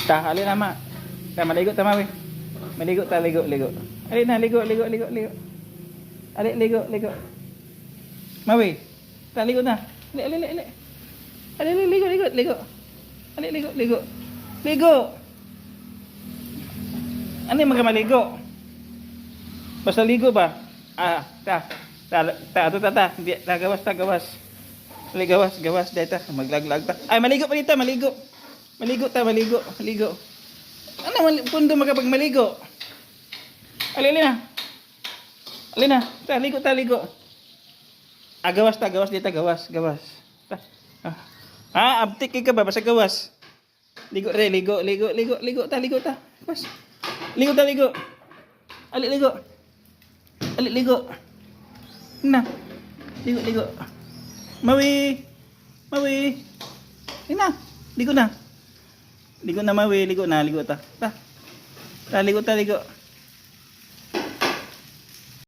Ta, alin na ma. Ta, maligo ta mawi. Maligo ta, ligo, ligo. Alin na, ligo, ligo, ligo, ligo. Alin, ligo, ligo. Mawi. Ta, ligo na. Alin, alin, alin. Alin, ligo, ligo, ligo. Alin, ligo, ligo. Ligo. Ano yung maligo? Basta ligo ba? Ah, ta. Hindi, gawas, gawas. Gawas, gawas, data. Maglaglag ta. Ay, maligo pa dito, maligo. Maligo ta, maligo, maligo. Ano, pundo makapag maligo? Alin na. Alin na. Ta, ligo, ta, ligo. Ah, gawas ta, gawas dito, gawas, gawas. Ta. Ah, abtik ka ba? Basta gawas. Ligo, re, ligo, ligo, ligo, ligo ta, ligo ta. Gawas. Ligo ta, ligo. Alin, ligo. Alin, ligo. Na. Ligo, ligo. Mawi. Mawi. Na. Ligo na. Ligo na, Mawi. Ligo na, ligo ta. Ta. Ta, ligo ta, ligo.